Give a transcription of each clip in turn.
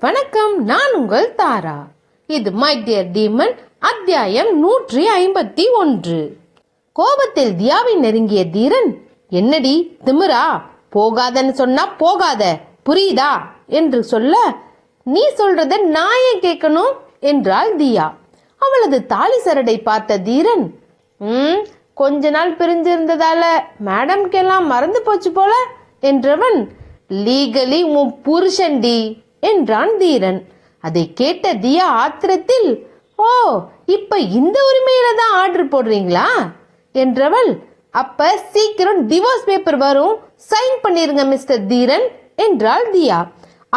வணக்கம், நான் உங்கள் தாரா. இது மை டியர் டீமன் அத்தியாயம் 151. கோபத்தில் தியாவை நெருங்கிய தீரன், என்னடி திமிரா, போகாதன்னு சொன்னா போகாத, புரியுதா என்று சொல்ல, நீ சொல்றத நான் ஏன் கேட்கணும் என்றாள் தியா. அவளது தாலி சரடை பார்த்த தீரன், கொஞ்ச நாள் பிரிஞ்சிருந்ததால மேடம்கெல்லாம் மறந்து போச்சு போல என்றவன், லீகலி உன் புருஷன்டி என்றான் தீரன். அதை கேட்ட தியா ஆத்திரத்தில், ஓ, இப்ப இந்த உரிமையில தான் ஆர்டர் போடுறீங்களா என்றவள், அப்ப சீக்கிரம் டிவோர்ஸ் பேப்பர் வரும், சைன் பண்ணிருங்க மிஸ்டர் தீரன் என்றாள் தியா.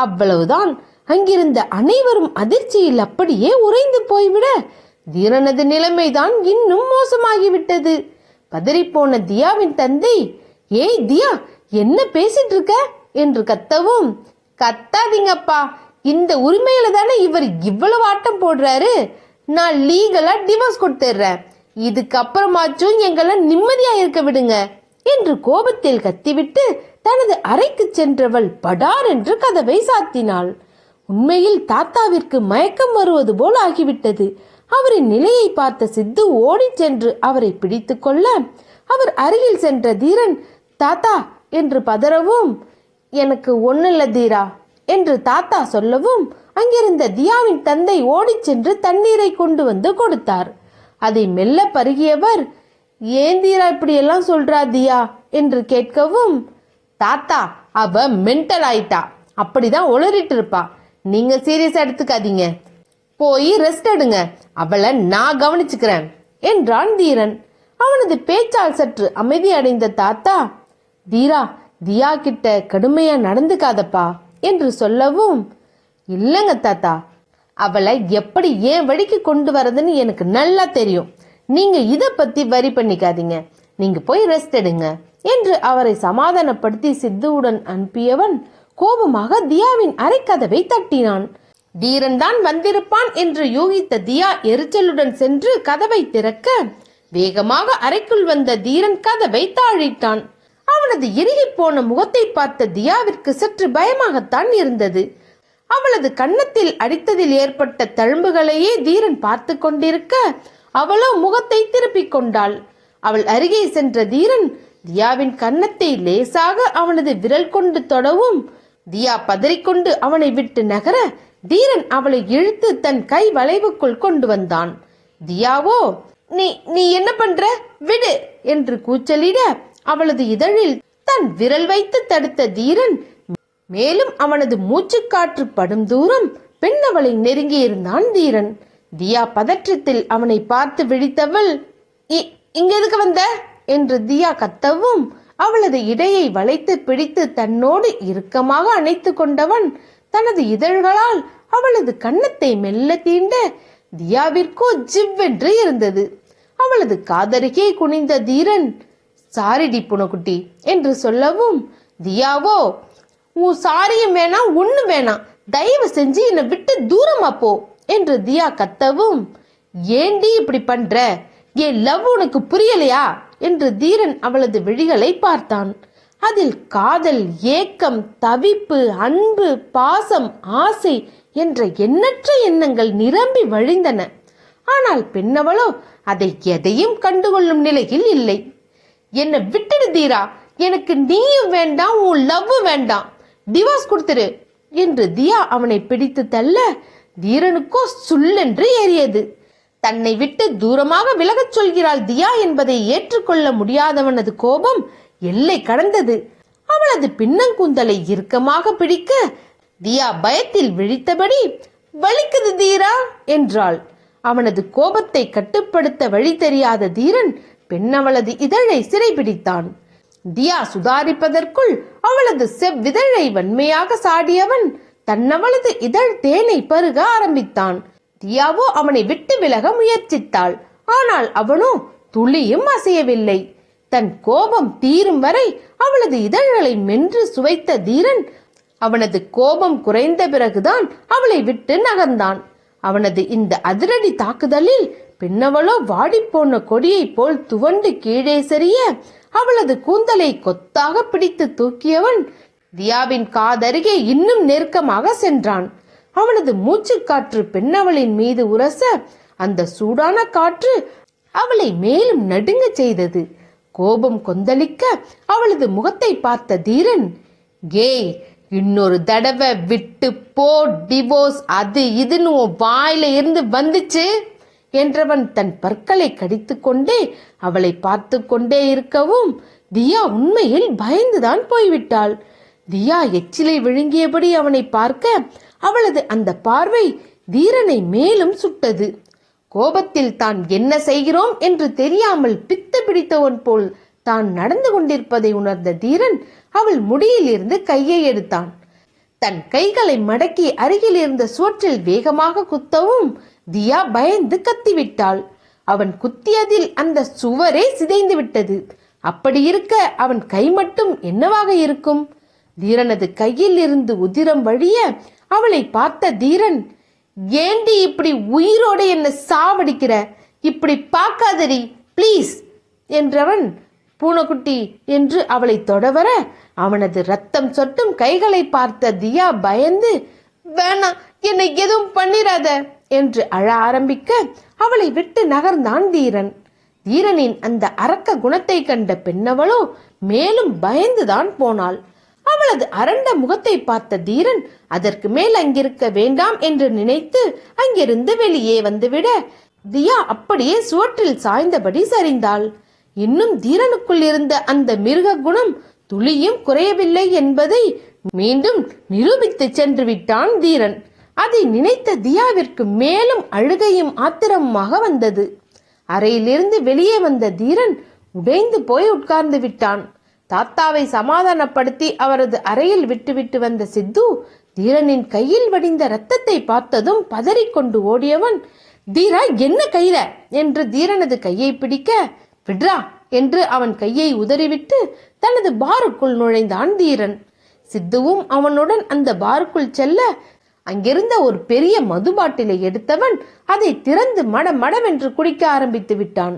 அவ்வளவுதான். அங்கிருந்த அனைவரும் அதிர்ச்சியில் அப்படியே உறைந்து போய்விட தீரனது நிலைமைதான் இன்னும் மோசமாகிவிட்டது. பதறிப்போன தியாவின் தந்தை, ஏய் தியா, என்ன பேசிட்டு இருக்க என்று கத்தவும், கத்தாதீங்கப்பா, இந்த உரிமையில தானே இவர் இவ்வளவு ஆட்டம் போடுறாரு, நான் லீகலா டிவோர்ஸ் கொடுத்துடுறேன், இதுக்கப்புறமாச்சும் எங்களை நிம்மதியா இருக்க விடுங்க என்று கோபத்தில் கத்திவிட்டு தனது அறைக்கு சென்றவள் படார் என்று கதவை சாத்தினாள். உண்மையில் தாத்தாவிற்கு மயக்கம் வருவது போல் ஆகிவிட்டது. அவரின் நிலையை பார்த்த சித்து ஓடி சென்று அவரை பிடித்து கொள்ள, அவர் அருகில் சென்ற தீரன், தாத்தா என்று பதறவும், எனக்கு ஒன்னில்ல தீரா என்று தாத்தா சொல்லவும், அங்கிருந்த தியாவின் தந்தை ஓடி சென்று தண்ணீரை கொண்டு வந்து கொடுத்தார். அதை மெல்ல பருகியவர், ஏன் தீரா இப்படி எல்லாம் சொல்றா தியா என்று கேட்கவும், தாத்தா அவ மென்டல் ஆயிட்டா, அப்படிதான் உளறிட்டு இருப்பா, நீங்க சீரியஸா எடுத்துக்காதீங்க, போய் ரெஸ்ட் எடுங்க, அவளை நான் கவனிச்சுக்கிறேன் என்றான் தீரன். அவனது பேச்சால் சற்று அமைதி அடைந்த தாத்தா, தீரா, தியா கிட்ட கடுமையா நடந்துக்காதப்பா என்று சொல்லவும், இல்லங்க தாத்தா, அவளை எப்படி ஏன் வழிக்கு கொண்டு வரதுன்னு எனக்கு நல்லா தெரியும், நீங்க இத பத்தி வரி பண்ணிக்காதீங்க, நீங்க போய் ரெஸ்ட் எடுங்க என்று அவரை சமாதானப்படுத்தி சித்துவுடன் அனுப்பியவன் கோபமாக தியாவின் அறைக்கதவை தட்டினான். தீரன் தான் வந்திருப்பான் என்று யூகித்த தியா எரிச்சலுடன் சென்று கதவை திறக்க, வேகமாக அறைக்குள் வந்த தீரன் கதவை தாழிட்டான். அவனது இறுகி போன முகத்தை பார்த்த தியாவிற்கு சற்று பயமாகத்தான் இருந்தது. அவளது கன்னத்தில் அடித்ததில் ஏற்பட்ட தழும்புகளையே தீரன் பார்த்து கொண்டிருக்க, அவளோ முகத்தை திருப்பிக் கொண்டாள். அவள் அருகே சென்ற தீரன் தியாவின் கன்னத்தை லேசாக அவனது விரல் கொண்டு தொடவும், தியா பதறிக்கொண்டு அவனை விட்டு நகர தீரன் அவளை இழுத்து தன் கை வளைவுக்குள் கொண்டு வந்தான். தியாவோ, நீ என்ன பண்ற, விடு என்று கூச்சலிட, அவளது இதழில் தன் விரல் வைத்து தடுத்த தீரன் மேலும் அவனது மூச்சுக்காற்று படும் தூரம் பெண் அவளை நெருங்கி இருந்தான் தீரன். தியா பதற்றத்தில் அவனை பார்த்து விழித்தவள், இங்க எதுக்கு வந்த என்று தியா கத்தவும், அவளது இடையை வளைத்து பிடித்து தன்னோடு இறுக்கமாக அணைத்து கொண்டவன் தனது இதழ்களால் அவளது கன்னத்தை மெல்ல தீண்ட தியாவிற்கோ ஜிவ்வென்று இருந்தது. அவளது காதருகே குனிந்த தீரன், சாரிடி புனக்குட்டி என்று சொல்லவும், தியாவோ, உன் சாரியும் வேணாம், ஒண்ணு வேணாம், தயவு செஞ்சு என்னை விட்டு தூரமா போ என்று தியா கத்தவும், ஏண்டி இப்படி பண்ற, என் லவ் உனக்கு புரியலையா என்று தீரன் அவளது விழிகளை பார்த்தான். அதில் காதல், ஏக்கம், தவிப்பு, அன்பு, பாசம், ஆசை என்ற எண்ணற்ற எண்ணங்கள் நிரம்பி வழிந்தன. ஆனால் பெண்ணவளோ அதை எதையும் கண்டுகொள்ளும் நிலையில் இல்லை. என்னை விட்டுடு தீரா, எனக்கு நீயும் வேண்டாம், உன் லவ் வேண்டாம், டிவோர்ஸ் கொடுத்துரு என்று தியா அவனை பிடித்து தள்ள தீரனுக்கோ சுல்லென்று ஏறியது. தன்னை விட்டு தூரமாக விலகச் சொல்கிறாள் தியா என்பதை ஏற்றுக்கொள்ள முடியாதவனது கோபம் எல்லை கடந்தது. அவளது பின்னங்கூந்தலை இறுக்கமாக பிடிக்க தியா பயத்தில் விழித்தபடி, வலிக்குது தீரா என்றாள். அவனது கோபத்தை கட்டுப்படுத்த வழி தெரியாத தீரன் பெண்ணவளது இதழை சிறைபிடித்தான். தியா சுதாரிப்பதற்குள் அவளது செவ்விதழை வன்மையாக சாடியவன் தன்னவளது இதழ் தேனை பருக ஆரம்பித்தான். தியாவோ அவனை விட்டு விலக முயற்சித்தாள். ஆனால் அவனோ துளியும் அசையவில்லை. தன் கோபம் தீரும் வரை அவளது இதழ்களை மென்று சுவைத்த தீரன் அவனது கோபம் குறைந்த பிறகுதான் அவளை விட்டு நகர்ந்தான். அவனது இந்த அதிரடி தாக்குதலில் பெண்ணவளோ வாடிப்போன கொடியை போல் துவண்டு கீழே சரிய அவளது கூந்தலை கொத்தாக பிடித்து தூக்கியவன் தியாவின் காதருகே இன்னும் நெருக்கமாக சென்றான். அவனது மூச்சு காற்று பெண்ணவளின் மீது உரச அந்த சூடான காற்று அவளை மேலும் நடுங்க செய்தது. கோபம் கொந்தளிக்க அவளது முகத்தை பார்த்த தீரன், "ஏய், இன்னொரு தடவை விட்டு போ, டிவோர்ஸ் அது இதுன்னு உன் வாயில இருந்து வந்துச்சு" என்றவன் தன் பற்களை கடித்து கொண்டே அவளை பார்த்து கொண்டே இருக்கவும் தியா உண்மையில் பயந்துதான் போய்விட்டாள். தியா எச்சிலை விழுங்கியபடி அவனை பார்க்க அவளது அந்த பார்வை தீரனை மேலும் சுட்டது. கோபத்தில் தான் என்ன செய்கிறோம் என்று தெரியாமல் பித்து பிடித்தவன் போல் தான் நடந்து கொண்டிருப்பதை உணர்ந்த தீரன் அவள் முடியில் இருந்து கையை எடுத்தான். தன் கைகளை மடக்கி அருகில் இருந்த சுவற்றில் வேகமாக குத்தவும் தியா பயந்து கத்திவிட்டாள். அவன் குத்தியதில் அந்த சுவரே சிதைந்து விட்டது. அப்படி இருக்க அவன் கை மட்டும் என்னவாக இருக்கும்? தீரனது கையில் இருந்து உதிரம் வழிய அவளை பார்த்த தீரன், "ஏண்டி இப்படி உயிரோட என்ன சாவடிக்கிற? இப்படி பார்க்காதடி ப்ளீஸ்" என்றவன் பூனைக்குட்டி என்று அவளை தொடவர அவனது ரத்தம் சொட்டும் கைகளை பார்த்த தியா பயந்து, "வேணாம், என்னை எதுவும் பண்ணிராத" என்று அழ ஆரம்பிக்க அவளை விட்டு நகர்ந்தான் தீரன். தீரனின் அந்த அரக்க குணத்தை கண்ட பெண்ணவளோ மேலும் பயந்துதான் போனாள். அவளது அரண்ட முகத்தை பார்த்த தீரன் அதற்கு மேல் அங்கிருக்க வேண்டாம் என்று நினைத்து அங்கிருந்து வெளியே வந்துவிட தியா அப்படியே சுவற்றில் சாய்ந்தபடி சரிந்தாள். இன்னும் தீரனுக்குள் இருந்த அந்த மிருக குணம் துளியும் குறையவில்லை என்பதை மீண்டும் நிரூபித்து சென்று விட்டான் தீரன். அதை நினைத்த தியாவிற்கு மேலும் அழுகையும் ஆத்திரமாக வந்தது. அறையிலிருந்து வெளியே வந்த தீரன் உடைந்து போய் உட்கார்ந்து விட்டான். தாத்தாவை சமாதானப்படுத்தி அவரது அறையில் விட்டுவிட்டு வந்த சித்து தீரனின் கையில் வடிந்த ரத்தத்தை பார்த்ததும் பதறிக்கொண்டு ஓடியவன், "தீரா, என்ன கையில?" என்று தீரனது கையை பிடிக்க, "விட்ரா" என்று அவன் கையை உதறிவிட்டு தனது பாருக்குள் நுழைந்தான் தீரன். சித்துவும் அவனுடன் அந்த பாருக்குள் செல்ல அங்கிருந்த ஒரு பெரிய மது பாட்டிலை எடுத்தவன் அதை திறந்து மடமடவென்று குடிக்க ஆரம்பித்து விட்டான்.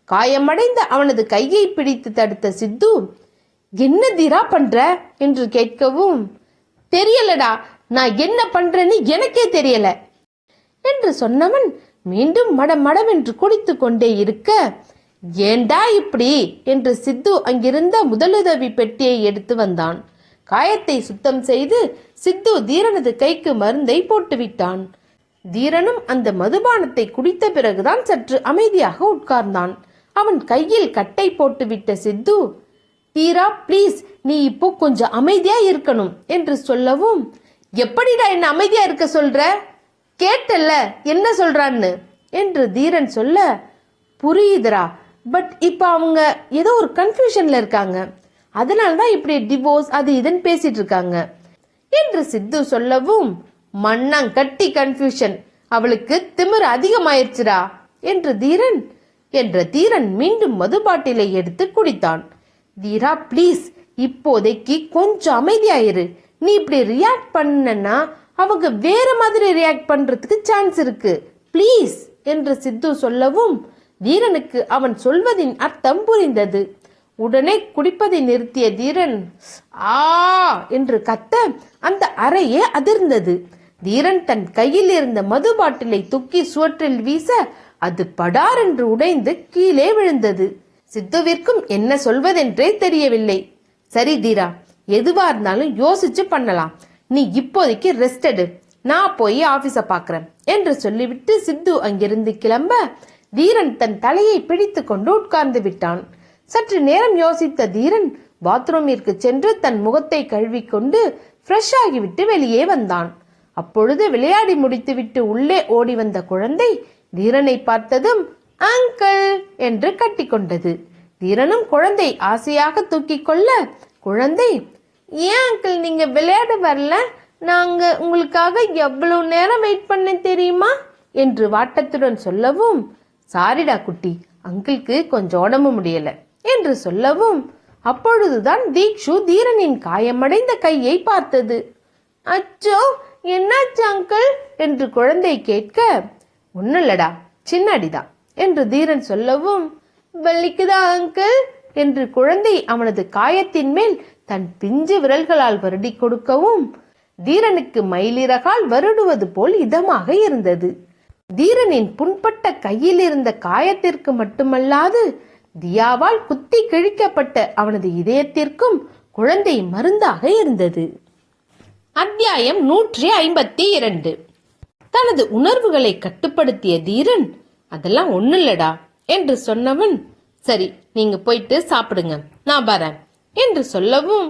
காயமடைந்த அவனது கையை பிடித்து தடுத்த சித்து, "என்ன தீரா பண்ற?" என்று கேட்கவும், "தெரியலடா, நான் என்ன பண்றேன்னு எனக்கே தெரியல" என்று சொன்னவன் மீண்டும் மடமடவென்று குடித்து கொண்டே இருக்க, "ஏண்டா இப்படி?" என்று சித்து அங்கிருந்த முதலுதவி பெட்டியை எடுத்து வந்தான். காயத்தை சுத்தம் செய்து சித்து தீரனது கைக்கு மருந்தை போட்டுவிட்டான். தீரனும் அந்த மதுபானத்தை குடித்த பிறகுதான் சற்று அமைதியாக உட்கார்ந்தான். அவன் கையில் கட்டை போட்டுவிட்ட சித்து, "தீரா ப்ளீஸ், நீ இப்போ கொஞ்சம் அமைதியா இருக்கணும்" என்று சொல்லவும், "எப்படிடா என்ன அமைதியா இருக்க சொல்ற? கேட்டல்ல என்ன சொல்றான்னு" என்று தீரன் சொல்ல, "புரியுதுரா, பட் இப்ப அவங்க ஏதோ ஒரு கன்ஃபியூஷன்ல இருக்காங்க, அதனால்தான் இப்படி டிவோர்ஸ் அது இதுன்னு பேசிட்டு இருக்காங்க" என்று சித்து சொல்லவும், "மண்ணாங்கட்டி கன்ஃபியூஷன், அவளுக்கு திமிரு அதிகமாயிருச்சுடா" என்று தீரன் மீண்டும் மது பாட்டிலை எடுத்து குடித்தான். "தீரா ப்ளீஸ், இப்போதைக்கு கொஞ்சம் அமைதியாயிரு. நீ இப்படி ரியாக்ட் பண்ணனா அவங்க வேற மாதிரி ரியாக்ட் பண்றதுக்கு சான்ஸ் இருக்கு, ப்ளீஸ்" என்று சித்து சொல்லவும் தீரனுக்கு அவன் சொல்வதின் அர்த்தம் புரிந்தது. உடனே குடிப்பதை நிறுத்திய தீரன் "ஆ" என்று கத்த அந்த அறையே அதிர்ந்தது. தீரன் தன் கையில் இருந்த மது பாட்டிலை தூக்கி சுவற்றில் வீச அது படார் என்று உடைந்து கீழே விழுந்தது. சித்துவிற்கும் என்ன சொல்வதென்றே தெரியவில்லை. "சரி தீரா, எதுவா இருந்தாலும் யோசிச்சு பண்ணலாம். நீ இப்போதைக்கு ரெஸ்ட் எடு, நான் போய் ஆபீஸ பாக்குறேன்" என்று சொல்லிவிட்டு சித்து அங்கிருந்து கிளம்ப தீரன் தன் தலையை பிடித்து கொண்டு உட்கார்ந்து விட்டான். சற்று நேரம் யோசித்த தீரன் பாத்ரூமிற்கு சென்று தன் முகத்தை கழுவிக்கொண்டு ஃப்ரெஷ் ஆகிவிட்டு வெளியே வந்தான். அப்பொழுது விளையாடி முடித்துவிட்டு உள்ளே ஓடி வந்த குழந்தை தீரனை பார்த்ததும் "அங்கிள்" என்று கட்டிக்கொண்டது. தீரனும் குழந்தை ஆசையாக தூக்கி கொள்ள குழந்தை, "ஏன் அங்கிள் நீங்க விளையாட வரல? நாங்க உங்களுக்காக எவ்வளவு நேரம் வெயிட் பண்ண தெரியுமா?" என்று வாட்டத்துடன் சொல்லவும், "சாரிடா குட்டி, அங்கிளுக்கு கொஞ்சம் உடம்பு முடியல" என்று சொல்லவும் அப்பொழுதுதான் தீக்ஷு தீரனின் காயமடைந்த கையை பார்த்தது. "அச்சோ, என்னாச்சு அங்கிள்?" என்று குழந்தை கேட்க, "ஒன்னுல்லடா, சின்ன அடிதான்" என்று தீரன் சொல்லவும், "வலிக்குதா அங்கிள்?" என்று குழந்தை அவனது காயத்தின் மேல் தன் பிஞ்சு விரல்களால் வருடி கொடுக்கவும் தீரனுக்கு மயிலிறகால் வருடுவது போல் இதமாக இருந்தது. தீரனின் புண்பட்ட கையில் இருந்த காயத்திற்கு மட்டுமல்லாது தியாவால் குத்தி கிழிக்கப்பட்ட அவனது இதயத்திற்கும் குழந்தை மருந்தாக இருந்தது. அத்தியாயம் 152. தனது உணர்வுகளை கட்டுப்படுத்திய தீரன், அதெல்லாம் ஒண்ணுல்லடா என்று சொன்னவன், சரி நீங்க போயிட்டு சாப்பிடுங்க, நான் வரேன் என்று சொல்லவும்,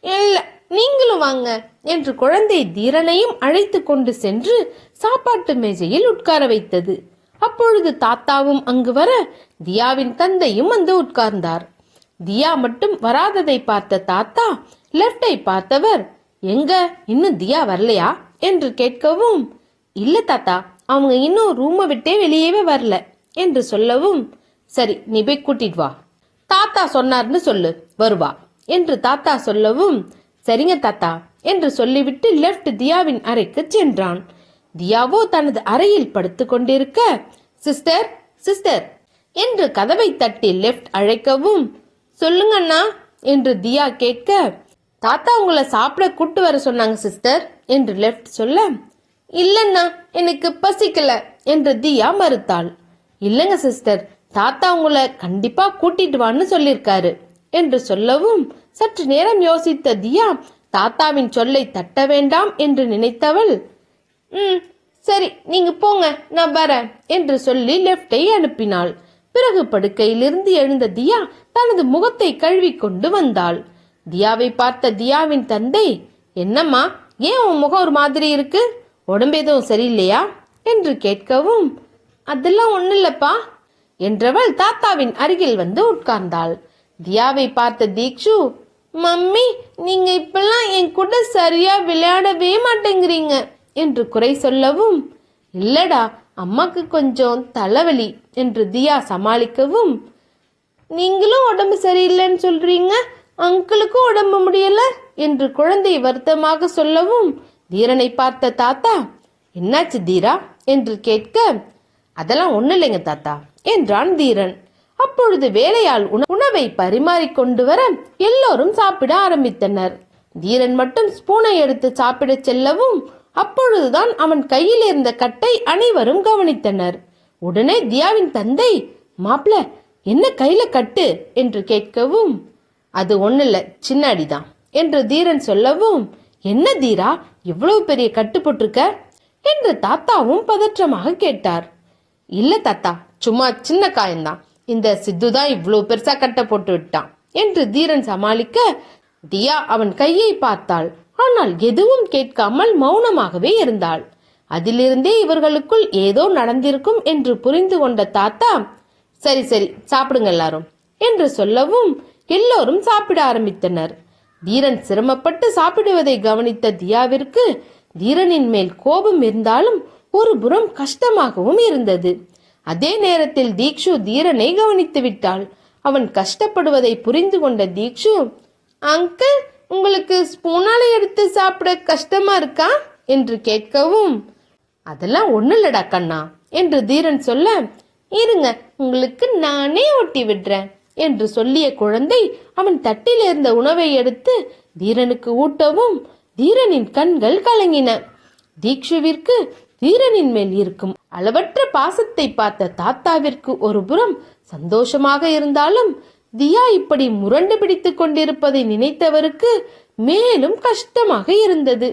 இல்ல நீங்களும் வாங்க என்று குழந்தை தீரனையும் அழைத்து கொண்டு சென்று சாப்பாட்டு மேஜையில் உட்கார வைத்தது. அப்பொழுது தாத்தாவும் அங்கு வர தியாவின் தந்தையும் வந்து உட்கார்ந்தார். தியா மட்டும் வராததை பார்த்த தாத்தா லெப்டை பார்த்தவர், எங்க இன்னும் தியா வரலையா என்று கேட்கவும், இல்ல தாத்தா, அவங்க இன்னும் ரூமை விட்டே வெளியவே வரல என்று சொல்லவும், சரி நீ போய் கூட்டிட்டு வா, தாத்தா சொன்னார்னு சொல்லு, வருவா என்று தாத்தா சொல்லவும், சரிங்க தாத்தா என்று சொல்லிவிட்டு லெப்ட் தியாவின் அறைக்கு சென்றான். தியாவோ தனது அறையில் படுத்து கொண்டிருக்க, சிஸ்டர் சிஸ்டர் என்று கதவை தட்டி லெப்ட் அழைக்கவும், சொல்லுங்க அண்ணா என்று தியா கேட்க, தாத்தா உங்களை சாப்பிட கூட்டு வர சொன்னாங்க சிஸ்டர் என்று லெப்ட் சொல்ல, இல்லண்ணா எனக்கு பசிக்கல என்று தியா மறுத்தாள். இல்லங்க சிஸ்டர், தாத்தா உங்களை கண்டிப்பா கூட்டிட்டு வான்னு சொல்லிருக்காரு என்று சொல்லவும், சற்று நேரம் யோசித்த தியா தாத்தாவின் சொல்லை தட்ட வேண்டாம் என்று நினைத்தவள், சரி நீங்க போங்க நான் வரேன் என்று சொல்லி லெப்டை அனுப்பினாள். பிறகு படுக்கையிலிருந்து எழுந்த தியா தனது முகத்தை கழுவி கொண்டு வந்தாள். தியாவை பார்த்த தியாவின் தந்தை, என்னம்மா ஏன் உன் முகம் ஒரு மாதிரி இருக்கு, உடம்பு எதுவும் சரியில்லையா என்று கேட்கவும், அதெல்லாம் ஒண்ணு இல்லப்பா என்றவள் தாத்தாவின் அருகில் வந்து உட்கார்ந்தாள். தியாவை பார்த்த தீக்ஷு, மம்மி நீங்க இப்பெல்லாம் என் கூட சரியா விளையாடவே மாட்டேங்கிறீங்க என்று குறை சொல்லவும், இல்லடா அம்மாக்கு கொஞ்சம் தலைவலி என்று தியா சமாளிக்கவும், நீங்களும் உடம்பு சரியில்லைன்னு சொல்றீங்க, அங்கிளுக்கும் உடம்பு முடியல என்று குழந்தை வருத்தமாக சொல்லவும், தீரனை பார்த்த தாத்தா, என்னாச்சு தீரா என்று கேட்க, அதெல்லாம் ஒண்ணு இல்லைங்க தாத்தா என்றான் தீரன். அப்பொழுது வேலையால் உணவை பரிமாறிக்கொண்டு வர எல்லோரும் சாப்பிட ஆரம்பித்தனர். தீரன் மட்டும் ஸ்பூனை எடுத்து சாப்பிட செல்லவும், அப்பொழுதுதான் அவன் கையில் இருந்த கட்டை அனைவரும் கவனித்தனர். உடனே தியாவின் தந்தை, மாப்ள என்ன கையில கட்டு என்று கேட்கவும், அது ஒண்ணுல சின்ன அடிதான் என்று தீரன் சொல்லவும், என்ன தீரா இவ்வளவு பெரிய கட்டு போட்டிருக்க என்று தாத்தாவும் பதற்றமாக கேட்டார். இல்ல தாத்தா, சும்மா சின்ன காயம்தான், இந்த சித்து தான் இவ்வளவு பெருசா கட்ட போட்டு விட்டான் என்று தீரன் சமாளிக்க, தியா அவன் கையை பார்த்தாள். ஆனால் எதுவும் கேட்காமல் மௌனமாகவே இருந்தாள். அதிலிருந்தே இவர்களுக்குள் ஏதோ நடந்திருக்கும் என்று புரிந்து கொண்ட தாத்தா, சரி சரி சாப்பிடுங்க எல்லாரும் என்று சொல்லவும் எல்லோரும் சாப்பிட ஆரம்பித்தனர். தீரன் சிரமப்பட்டு சாப்பிடுவதை கவனித்த தியாவிற்கு தீரனின் மேல் கோபம் இருந்தாலும் ஒரு புறம் கஷ்டமாகவும் இருந்தது. அதே நேரத்தில் தீக்ஷு தீரனை கவனித்து விட்டாள். அவன் கஷ்டப்படுவதை புரிந்து கொண்ட தீக்ஷு, அங்கிள் உங்களுக்கு ஸ்பூனால எடுத்து சாப்பிட கஷ்டமா இருக்கா என்று கேட்கவும், அதெல்லாம் ஒண்ணு இல்லடா கண்ணா என்று தீரன் சொல்ல, இருங்க உங்களுக்கு நானே ஒட்டி விடுறேன் என்று சொல்லிய குழந்தை அவன் தட்டில் இருந்த உணவை எடுத்து தீரனுக்கு ஊட்டவும் தீரனின் கண்கள் கலங்கின. தீக்ஷுவிற்கு தீரனின் மேல் இருக்கும் அளவற்ற பாசத்தை பார்த்த தாத்தாவிற்கு ஒரு புறம் சந்தோஷமாக இருந்தாலும், தியா இப்படி முரண்டு பிடித்துக் கொண்டிருப்பதை நினைத்தவருக்கு மேலும் கஷ்டமாக இருந்தது.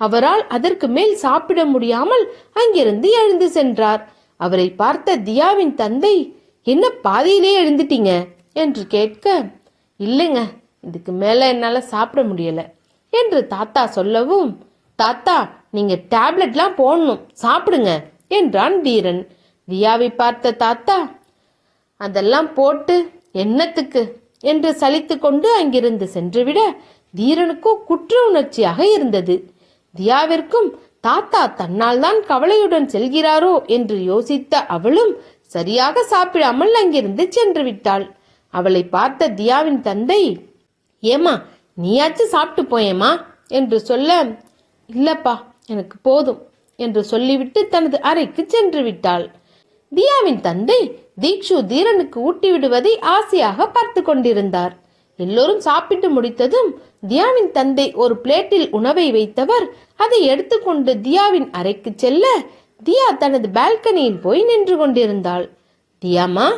அவரால் அதற்கு மேல் சாப்பிட முடியாமல் அங்கிருந்து எழுந்து சென்றார். அவரை பார்த்த தியாவின் தந்தை, என்ன பாதியிலே எழுந்துட்டீங்க என்று கேட்க, இல்லைங்க இதுக்கு மேல என்னால சாப்பிட முடியல என்று தாத்தா சொல்லவும், தாத்தா நீங்க டேப்லெட்லாம் போடணும், சாப்பிடுங்க என்றான் தீரன். தியாவை பார்த்த தாத்தா, அதெல்லாம் போட்டு என்னத்துக்கு என்று சலித்து கொண்டு அங்கிருந்து சென்றுவிட தீரனுக்கோ குற்ற உணர்ச்சியாக இருந்தது. தியாவிற்கும் தாத்தா தன்னால் தான் கவலையுடன் செல்கிறாரோ என்று யோசித்த அவளும் சரியாக சாப்பிடாமல் அங்கிருந்து சென்று விட்டாள். அவளை பார்த்த தியாவின் தந்தை, ஏமா நீயாச்சும் சாப்பிட்டு போயேமா என்று சொல்ல, இல்லப்பா எனக்கு போதும் என்று சொல்லிவிட்டு தனது அறைக்கு சென்று விட்டாள். தியாவின் தந்தை தீக்ஷு தீரனுக்கு ஊட்டி விடுவதை ஆசையாக பார்த்து கொண்டிருந்தார். எல்லோரும் சாப்பிட்டு முடித்ததும் தியாவின் தந்தை ஒரு பிளேட்டில் உணவை வைத்தவர் அதை எடுத்துக்கொண்டு தியாவின் அறைக்கு செல்ல, தியா தனது பால்கனியில் போய் நின்று கொண்டிருந்தாள். தியாமா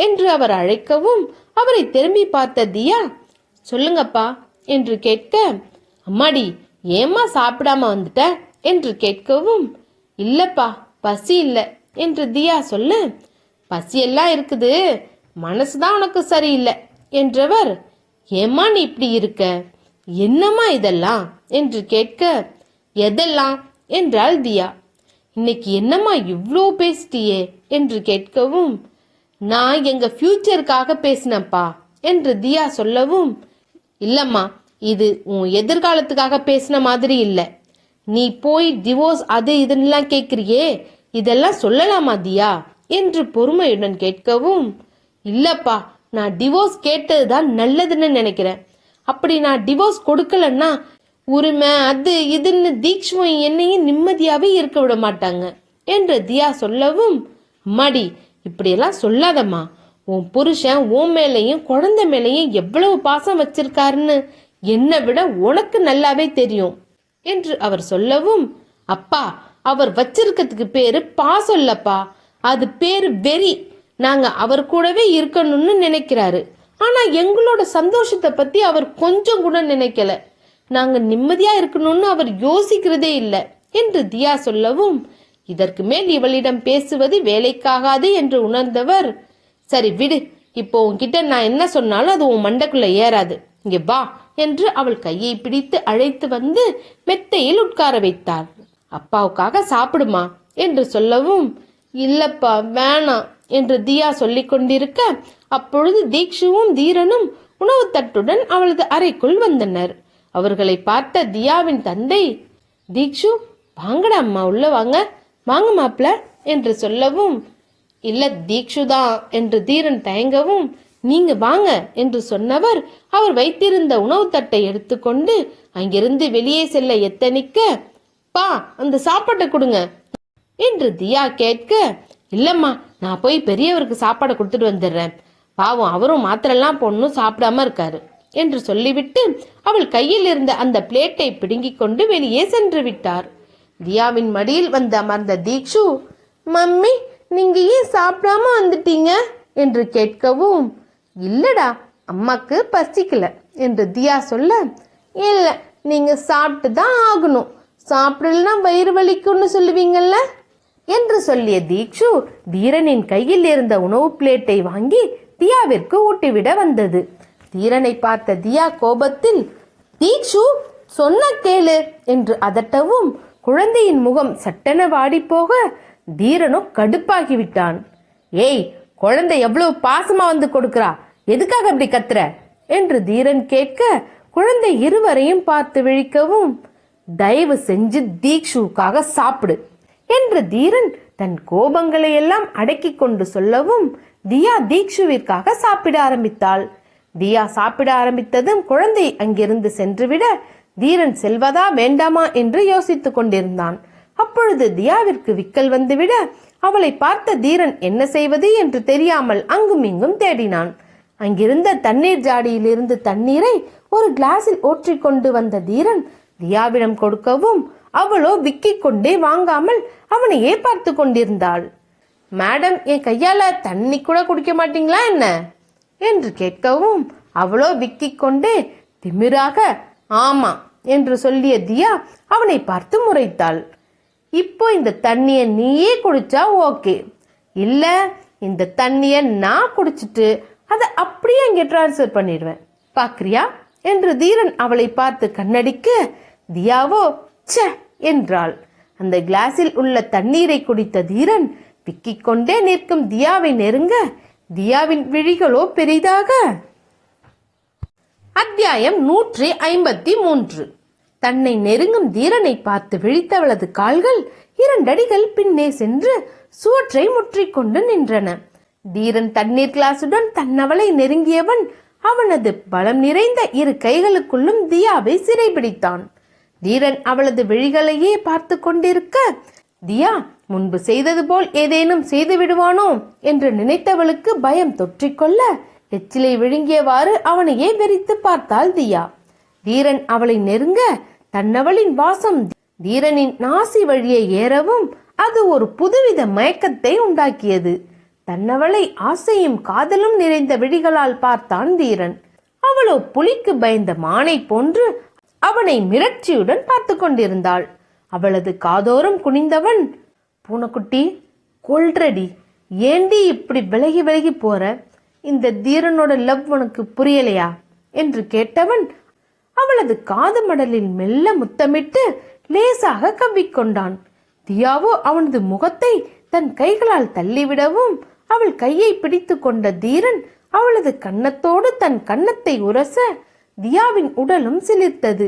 என்று அவர் அழைக்கவும் அவரை திரும்பி பார்த்த தியா, சொல்லுங்கப்பா என்று கேட்க, அம்மாடி ஏம்மா சாப்பிடாம வந்துட்ட என்று கேட்கவும், இல்லப்பா பசி இல்லை என்று தியா சொல்ல, பசியெல்லாம் இருக்குது, மனசுதான் உனக்கு சரியில்லை என்றவர், ஏம்மா நீ இப்படி இருக்க, என்னம்மா இதெல்லாம் என்று கேட்க, எதெல்லாம் என்றாள் தியா. இன்னைக்கு என்னம்மா இவ்வளோ பேசிட்டியே என்று கேட்கவும், நான் எங்க ஃபியூச்சருக்காக பேசினப்பா என்று தியா சொல்லவும், இல்லம்மா இது உன் எதிர்காலத்துக்காக பேசின மாதிரி இல்லை, நீ போய் டிவோர்ஸ் அது இதுன்னெலாம் கேட்குறியே, இதெல்லாம் சொல்லலாமா தியா என்று பொறுமையுடன் கேட்கவும், இல்லப்பா நான் டிவோர்ஸ் கேட்டது தான் நல்லதுன்னு நினைக்கிறேன், அப்படி நான் டிவோர்ஸ் கொடுக்கலன்னா உரிமை அது இதுன்னு தீக்ஷுவும் என்னையும் நிம்மதியாவே இருக்க விட மாட்டாங்க என்று தியா சொல்லவும், அம்மாடி இப்படியெல்லாம் சொல்லாதம்மா, உன் புருஷன் உன் மேலையும் குழந்தை மேலையும் எவ்வளவு பாசம் வச்சிருக்காருன்னு என்னை விட உனக்கு நல்லாவே தெரியும் என்று அவர் சொல்லவும், அப்பா அவர் வச்சிருக்கிறதுக்கு பேரு பாசம் இல்லப்பா, அது பேரு வெறி, நாங்க அவர் கூடவே இருக்கணும்னு நினைக்கிறாரு, ஆனா எங்களோட சந்தோஷத்தை பத்தி அவர் கொஞ்சம் கூட நினைக்கல, நாங்க நிம்மதியா இருக்கணும்னு அவர் யோசிக்கிறதே இல்லை என்று தியா சொல்லவும், இதற்கு மேல் இவளிடம் பேசுவது வேலைக்காகாது என்று உணர்ந்தவர், சரி விடு, இப்போ உன்கிட்ட நான் என்ன சொன்னாலும் அது உன் மண்டைக்குள்ள ஏறாது, இங்க வா என்று அவள் கையை பிடித்து அழைத்து வந்து மெத்தையில் உட்கார வைத்தார். அப்பாவுக்காக சாப்பிடுமா என்று சொல்லவும், இல்லப்பா வேணாம் என்று தியா சொல்லிக் கொண்டிருக்க, அப்பொழுது தீக்ஷுவும் தீரனும் உணவு தட்டுடன் அவளது அறைக்குள் வந்தனர். அவர்களை பார்த்த தியாவின் தந்தை, தீக்ஷு வாங்கடா அம்மா உள்ள வாங்க, வாங்க மாப்ள என்று சொல்லவும், இல்ல தீக்ஷுதான் என்று தீரன் தயங்கவும், நீங்க வாங்க என்று சொன்னவர் அவர் வைத்திருந்த உணவு தட்டை எடுத்துக்கொண்டு அங்கிருந்து வெளியே செல்ல எத்தனிக்க, பா அந்த சாப்பாட்டை கொடுங்க என்று தியா கேட்க, இல்லம்மா நான் போய் பெரியவருக்கு சாப்பாடை கொடுத்துட்டு வந்துடுறேன், பாவம் அவரும் மாத்திரெல்லாம் போடணும் சாப்பிடாம இருக்காரு என்று சொல்லிவிட்டு அவள் கையில் இருந்த அந்த பிளேட்டை பிடுங்கிக் கொண்டு வெளியே சென்று விட்டார். தியாவின் மடியில் வந்து அமர்ந்த தீக்ஷு, மம்மி நீங்க ஏன் சாப்பிடாம வந்துட்டீங்க என்று கேட்கவும், இல்லடா அம்மாக்கு பசிக்கல என்று தியா சொல்ல, இல்ல நீங்க சாப்பிட்டு தான் ஆகணும், சாப்பிடலன்னா வயிறு வலிக்கும்னு சொல்லுவீங்கல்ல என்று சொல்லிய தீக்ஷு தீரனின் கையில் இருந்த உணவு பிளேட்டை வாங்கி தியாவிற்கு ஊட்டிவிட வந்தது. தீரனை பார்த்த தியா கோபத்தில், தீக்ஷு சொன்ன கேளு என்று அதட்டவும் குழந்தையின் முகம் சட்டென வாடிப்போக தீரனும் கடுப்பாகிவிட்டான். ஏய் குழந்தை எவ்வளவு பாசமா வந்து கொடுக்கிறா, எதுக்காக அப்படி கத்துற என்று தீரன் கேட்க குழந்தை இருவரையும் பார்த்து விழிக்கவும், தயவு செஞ்சு தீக்ஷுக்காக சாப்பிடு என்று தீரன் தன் கோபங்களை எல்லாம் அடக்கி கொண்டு சொல்லவும் தியா தீக்ஷுவிற்காக சாப்பிட ஆரம்பித்தாள். தியா சாப்பிட ஆரம்பித்ததும் குழந்தை அங்கிருந்து சென்றுவிட தீரன் செல்வதா வேண்டாமா என்று யோசித்துக் கொண்டிருந்தான். அப்பொழுது தியாவிற்கு விக்கல் வந்துவிட அவளை பார்த்த தீரன் என்ன செய்வது என்று தெரியாமல் அங்கும் இங்கும் தேடினான். அங்கிருந்த தண்ணீர் ஜாடியிலிருந்து தண்ணீரை ஒரு கிளாஸில் ஊற்றிக்கொண்டு வந்த தீரன் தியாவிடம் கொடுக்கவும் அவளோ விக்கிக் கொண்டே வாங்காமல் அவனையே பார்த்து கொண்டிருந்தாள். மேடம் என் கையால தண்ணி கூட குடிக்க மாட்டீங்களா என்ன என்று கேட்கவும் அவளோ விக்கிக் கொண்டே திமிராக ஆமா என்று சொல்லிய தியா அவனை பார்த்து முறைத்தாள். இப்போ இந்த தண்ணிய நீயே குடிச்சா ஓகே, இல்ல இந்த தண்ணிய நான் குடிச்சிட்டு அதை அப்படியே இங்கே டிரான்ஸ்ஃபர் பண்ணிடுவேன், பாக்குறியா என்று தீரன் அவளை பார்த்து கண்ணடிக்க தியாவோ ச்சே என்றாள். அந்த கிளாஸில் உள்ள தண்ணீரை குடித்த தீரன் விக்கிக் கொண்டே நிற்கும் தியாவை நெருங்க தியாவின் விழிகளோ பெரிதாக. அத்தியாயம் 153. தன்னை நெருங்கும் தீரனை பார்த்து விழித்தவளது கால்கள் 2 அடிகள் பின்னே சென்று சுவற்றை முற்றிக்கொண்டு நின்றன. தீரன் தண்ணீர் கிளாசுடன் தன்னவளை நெருங்கியவன் அவனது பலம் நிறைந்த 2 கைகளுக்குள்ளும் தியாவை சிறைபிடித்தான். தீரன் அவளது விழிகளையே பார்த்து கொண்டிருக்க தியா முன்பு செய்தது போல் ஏதேனும் செய்து விடுவானோ என்று நினைத்தவளுக்கு பயம் தொற்றிக்கொள்ள எச்சிலை விழுங்கியவாறு அவனையே வெறித்து பார்த்தாள் தியா. தீரன் அவளை நெருங்க தன்னவளின் வாசம் தீரனின் நாசி வழியே ஏறவும் அது ஒரு புதுவித மயக்கத்தை உண்டாக்கியது. தன்னவளை ஆசையும் காதலும் நிறைந்த விழிகளால் பார்த்தான் தீரன். அவளோ புலிக்கு பயந்த மானை போன்று அவனை மிரட்சியுடன் பார்த்து கொண்டிருந்தாள். அவளது காதோரம் குனிந்தவன், பூனைக்குட்டி கொல்றடி, ஏண்டி இப்படி விலகி விலகி போற? இந்த தீரனோட லவ் உனக்கு புரியலையா என்று கேட்டவன் அவளது காது மடலில் மெல்ல முத்தமிட்டு லேசாக கவ்விக்கொண்டான். தியாவோ அவனது முகத்தை தன் கைகளால் தள்ளிவிடவும் அவள் கையை பிடித்து கொண்ட தீரன் அவளது கன்னத்தோடு தன் கன்னத்தை உரச தியாவின் உடலும் சிலிர்த்தது.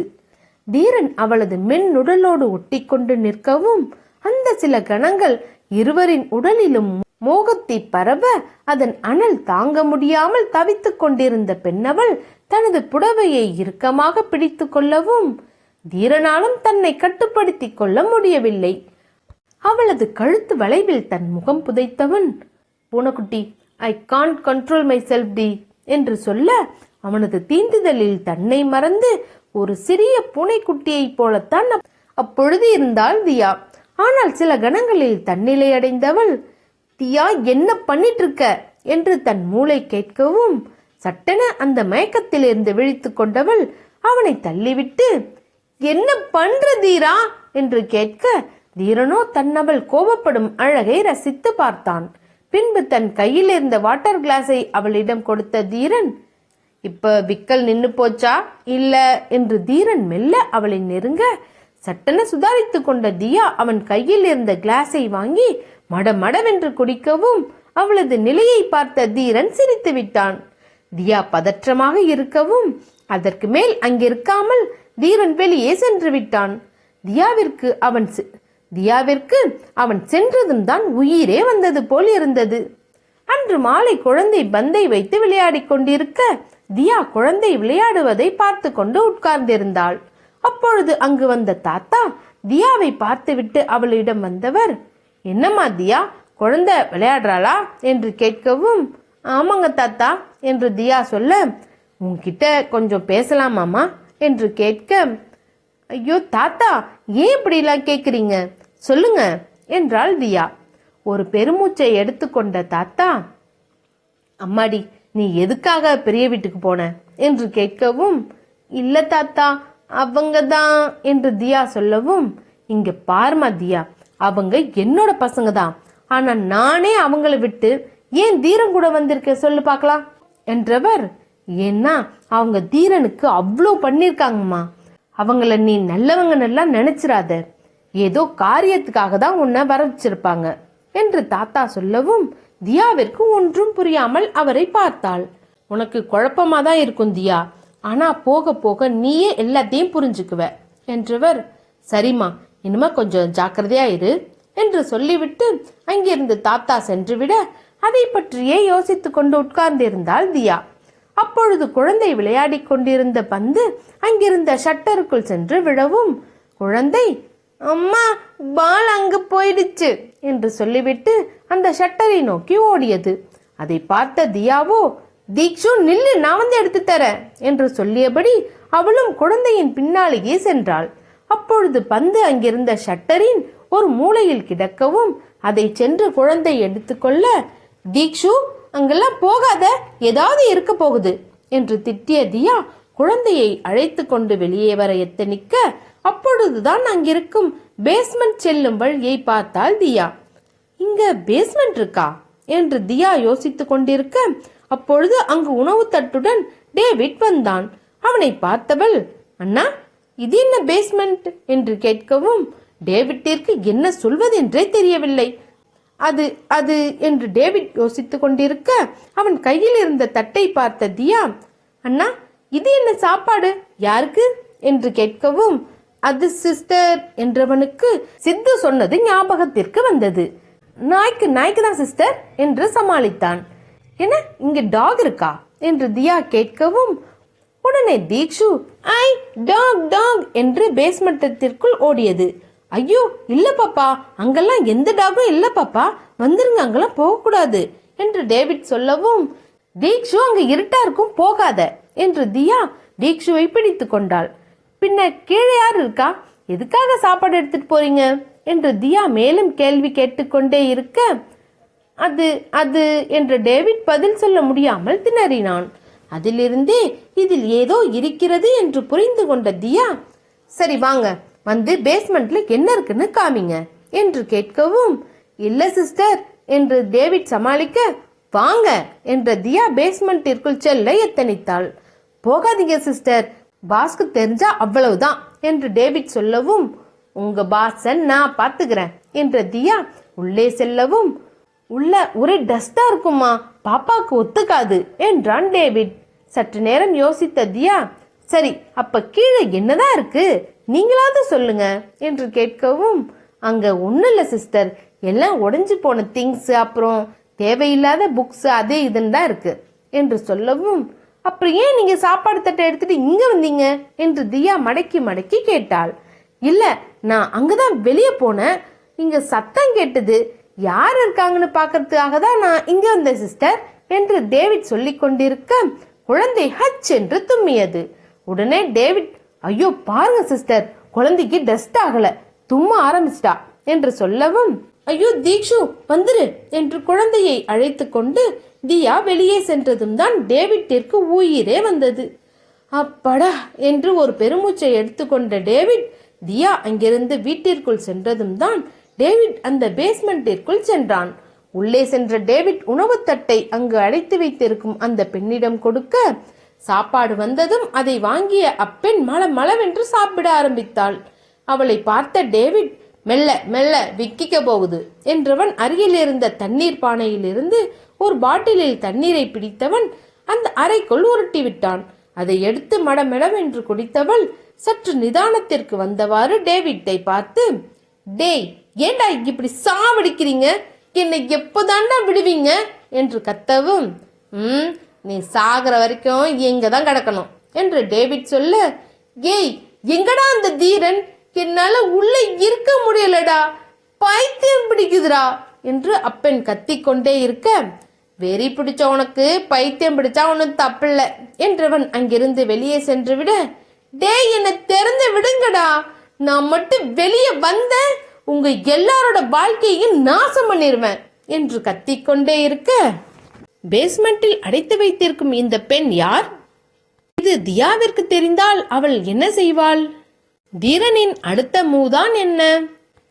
தீரன் அவளது மென்னுடலோடு ஒட்டி கொண்டு நிற்கவும் அந்த சில கணங்கள் இருவரின் உடலிலும் மோகத்தை பரவ அதன் அனல் தாங்க முடியாமல் தவித்துக் கொண்டிருந்த பெண்ணவள் தனது புடவையை இறுக்கமாக பிடித்து கொள்ளவும் தீரனாலும் தன்னை கட்டுப்படுத்தி கொள்ள முடியவில்லை. அவளது கழுத்து வளைவில் தன் முகம் புதைத்தவன், பூனைக்குட்டி, I can't control myself டி என்று சொல்ல அவனது தீண்டுதலில் தன்னை மறந்து ஒரு சிறிய பூனைக்குட்டியைப் போலத்தான் அப்பொழுது இருந்தாள் தியா. ஆனால் சில கணங்களில் தன்னிலை அடைந்தவள், தியா என்ன பண்ணிட்டு இருக்க என்று தன் மூளை கேட்கவும் சட்டென அந்த மயக்கத்திலிருந்து விழித்து கொண்டவள் அவனை தள்ளிவிட்டு, என்ன பண்ற தீரா என்று கேட்க தீரனோ தன்னவள் கோபப்படும் அழகை ரசித்து பார்த்தான். பின்பு தன் கையில் இருந்த வாட்டர் கிளாஸை அவளிடம் கொடுத்த தீரன், இப்ப விக்கல் நின்னு போச்சா இல்ல என்று தீரன் மெல்ல அவளை நெருங்க சட்டென சுதாரித்து கொண்ட தியா அவன் கையில் இருந்த கிளாஸை வாங்கி மடமடவென்று குடிக்கவும் அவளது நிலையை பார்த்த தீரன் சிரித்து விட்டான். தியா பதற்றமாக இருக்கவும் அதற்கு மேல் அங்கிருக்காமல் தீரன் வெளியே சென்று விட்டான். தியாவிற்கு அவன் சென்றதும் தான் உயிரே வந்தது போல் இருந்தது. அன்று மாலை குழந்தை பந்தை வைத்து விளையாடி கொண்டிருக்க தியா குழந்தை விளையாடுவதை பார்த்து கொண்டு உட்கார்ந்திருந்தாள். அப்பொழுது அங்கு வந்த தாத்தா தியாவை பார்த்துவிட்டு அவளிடம் வந்தவர், என்னம்மா தியா, குழந்தை விளையாடுறாளா என்று கேட்கவும், ஆமாங்க தாத்தா என்று தியா சொல்ல, உன்கிட்ட கொஞ்சம் பேசலாமாமா என்று கேட்க, ஐயோ தாத்தா, ஏன் இப்படிலாம் கேட்குறீங்க, சொல்லுங்க என்றாள் தியா. ஒரு பெருமூச்சை எடுத்துக்கொண்ட தாத்தா, அம்மாடி, நீ எதுக்காக பெரிய வீட்டுக்கு போன என்று கேட்கவும், இல்ல தாத்தா, அவங்க தான் என்று தியா சொல்லவும், இங்க பார்மா தியா, அவங்க என்னோட பசங்க தான், ஆனா நானே அவங்கள விட்டு ஏன் தீரன் கூட வந்திருக்க சொல்லு பார்க்கலாம் என்றவர், ஏன்னா அவங்க தீரனுக்கு அவ்வளோ பண்ணிருக்காங்கம்மா, அவங்கள நீ நல்லவங்க நல்லா நினைச்சிராத, ஏதோ காரியத்துக்காக தான் உன்னை வர வச்சிருப்பாங்க என்று தாத்தா சொல்லவும் தியாவிற்கு ஒன்றும் புரியாமல் அவரை பார்த்தாள். உனக்கு குழப்பமா தான் இருக்கும் தியா, ஆனா போக போக நீயே எல்லாத்தையும் புரிஞ்சுக்குவ என்றவர், சரிம்மா, இனிமே கொஞ்சம் ஜாக்கிரதையா இரு என்று சொல்லிவிட்டு அங்கிருந்து தாத்தா சென்றுவிட அதை பற்றியே யோசித்துக் கொண்டு உட்கார்ந்திருந்தாள் தியா. அப்பொழுது குழந்தை விளையாடி கொண்டிருந்த பந்து அங்கிருந்த ஷட்டருக்குள் சென்று விழவும் குழந்தை, அம்மா பால் அங்கு போயிடுச்சு என்று சொல்லிவிட்டு அந்த ஷட்டரை நோக்கி ஓடியது. அதை பார்த்த தியாவோ, தீக்ஷு நில்லு, நான் வந்து எடுத்து தரேன் என்று சொல்லியபடி அவளும் குழந்தையின் பின்னாலேயே சென்றாள். அப்பொழுது பந்து அங்கிருந்த ஷட்டரின் ஒரு மூலையில் கிடக்கவும் அதை சென்று குழந்தை எடுத்துக்கொள்ள, தீக்ஷு அங்கெல்லாம் போகாத, ஏதாவது இருக்க போகுது என்று திட்டிய தியா குழந்தையை அழைத்து கொண்டு வெளியே வர எத்தனிக்க அப்பொழுதுதான் அங்கிருக்கும் பேஸ்மெண்ட் செல்லும் வழியை பார்த்தாள் தியா. இங்க பேஸ்மெண்ட் இருக்கா என்று தியா யோசித்து கொண்டிருக்க அப்பொழுது அங்கு உணவு தட்டுடன் டேவிட் வந்தான். அவனை பார்த்தவள், அண்ணா, இது என்ன பேஸ்மெண்ட் என்று கேட்கவும் டேவிட்டிற்கு என்ன சொல்வதென்றே தெரியவில்லை. அது அது என்று டேவிட் யோசித்துக் கொண்டிருக்க அவன் கையில் இருந்த தட்டை பார்த்த தியா, அண்ணா, இது என்ன சாப்பாடு, யாருக்கு என்று கேட்கவும் அது சிஸ்டர் என்றவனுக்கு சித்து சொன்னது ஞாபகத்திற்கு வந்தது. நாய்க்கு தான் சிஸ்டர் என்று சமாளித்தான். என்ன, இங்க டாக் இருக்கா என்று தியா கேட்கவும் உடனே தீக்ஷு ஐ டாக் டாக் என்று பேஸ்மெண்டத்திற்குள் ஓடியது. ஐயோ இல்ல பாப்பா, அங்கெல்லாம் எந்த டாகும் இல்ல பாப்பா, வந்துருங்க, அங்கெல்லாம் போகக்கூடாது என்று டேவிட் சொல்லவும் தீக்ஷு அங்க இருட்டா இருக்கும், போகாத என்று தியா தீக்ஷுவை பிடித்து கொண்டாள். பின்ன கீழே யார் இருக்கா, எதுக்காக சாப்பாடு எடுத்துட்டு போறீங்க என்று தியா மேலும் கேள்வி கேட்டுக்கொண்டே இருக்க, அது அது என்று டேவிட் பதில் சொல்ல முடியாமல் திணறினான். அதிலிருந்தே இதில் ஏதோ இருக்கிறது என்று புரிந்து கொண்ட தியா, சரி வாங்க, வந்து பேஸ்மெண்ட்ல என்ன இருக்குன்னு காமிங்க என்று கேட்கவும், இல்ல சிஸ்டர் என்று டேவிட் சமாளிக்க, வாங்க என்ற தியா பேஸ்மெண்ட்டிற்குள் செல்ல எத்தனித்தாள். போகாதீங்க சிஸ்டர், பாஸ்க்கு தெரிஞ்சா அவ்வளவுதான் என்று டேவிட் சொல்லவும், உங்க பாஸை நான் பார்த்துக்கிறேன் என்ற தியா உள்ளே செல்லவும், உள்ள ஒரே டஸ்டா இருக்குமா, பாப்பாக்கு ஒத்துக்காது என்றான் டேவிட். சற்று நேரம் யோசித்த தியா, சரி அப்ப கீழே என்னதான் இருக்கு, நீங்களாவது சொல்லுங்க என்று கேட்கவும், அங்க ஒன்றும் இல்லை சிஸ்டர், எல்லாம் உடைஞ்சு போன திங்ஸ், அப்புறம் தேவையில்லாத புக்ஸ், அது இதுன்னு தான் இருக்கு என்று சொல்லவும், அப்புறம் ஏன் நீங்க சாப்பாடு தட்டை எடுத்துட்டு இங்க வந்தீங்க என்று தியா மடக்கி மடக்கி கேட்டாள். இல்ல, நான் அங்கதான் வெளியே போனேன், இங்க சத்தம் கேட்டது, யார் இருக்காங்கன்னு பார்க்கறதுக்காக தான் நான் இங்க வந்தேன் சிஸ்டர் என்று டேவிட் சொல்லி கொண்டிருக்க, குழந்தை ஹச் என்று தும்மியது. உடனே டேவிட், ஐயோ பாருங்க சிஸ்டர், குழந்தைக்கு டஸ்ட் ஆகல, தும்ம ஆரம்பிச்சிட்டா என்று சொல்லவும், ஐயோ தீக்ஷு வந்துரு என்று குழந்தையை அழைத்து கொண்டு தியா வெளியே சென்றதும் தான் டேவிட்டிற்கு உயிரே வந்தது. அப்படா என்று ஒரு பெருமூச்சை எடுத்துக்கொண்ட டேவிட் தியா அங்கிருந்து வீட்டிற்குள் சென்றதும் தான் டேவிட் அந்த பேஸ்மெண்டிற்குள் சென்றான். உள்ளே சென்ற டேவிட் உணவு தட்டை அங்கு அடைத்து வைத்திருக்கும் அந்த பெண்ணிடம் கொடுக்க, சாப்பாடு வந்ததும் அதை வாங்கிய அப்பெண் மளமளவென்று சாப்பிட ஆரம்பித்தாள். அவளை பார்த்த டேவிட், மெல்ல மெல்ல விக்கிக்க போகுது என்றவன் அருகில் இருந்த தண்ணீர் பானையிலிருந்து ஒரு பாட்டிலில் தண்ணீரை பிடித்தவன் அந்த அறைக்குள் உருட்டி விட்டான். அதை எடுத்து மடமெடவென்று குடித்தவள் சற்று நிதானத்திற்கு வந்தவாறு டேவிட்டை பார்த்து, டேய் ஏண்டா இப்படி சாவடிக்கிறீங்க, என்னை எப்போதாண்டா விடுவீங்க என்று கத்தவும், நீ சாகிற வரைக்கும் எங்க தான் கிடக்கணும் என்று டேவிட் சொல்ல, ஏய் எங்கடா அந்த தீரன், என்னால உள்ள இருக்க முடியலடா, பைத்தியம் பிடிக்குதுடா என்று அப்பெண் கத்திக்கொண்டே இருக்க, வெறி பிடிச்ச உனக்கு பைத்தியம் பிடிச்சா ஒன்னும் தப்பில்ல என்றவன் அங்கிருந்து வெளியே சென்று விட, டேய் என்னை திறந்து விடுங்கடா, நான் மட்டும் வெளியே வந்தேன் உங்க எல்லாரோட வாழ்க்கையும் நாசம் பண்ணிருவேன் என்று கத்திக்கொண்டே இருக்க, பேஸ்மெண்டில் அடைத்து வைத்திருக்கும் இந்த பெண் யார்? இது தியாவிற்கு தெரிந்தால் அவள் என்ன செய்வாள்? தீரனின் அடுத்த மூதான் என்ன?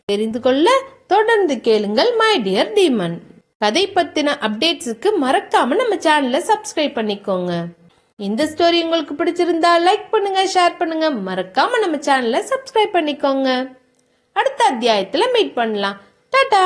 தெரிந்து கொள்ள தொடர்ந்து கேளுங்கள் மை டியர் டீமன். கதை பத்தின அப்டேட்ஸுக்கு மறக்காம நம்ம சேனலை சப்ஸ்கிரைப் பண்ணிக்கோங்க. இந்த ஸ்டோரி உங்களுக்கு பிடிச்சிருந்தா லைக் பண்ணுங்க, ஷேர் பண்ணுங்க, மறக்காம நம்ம சேனலை சப்ஸ்கிரைப் பண்ணிக்கோங்க. அடுத்த அத்தியாயத்துல மீட் பண்ணலாம். டாடா.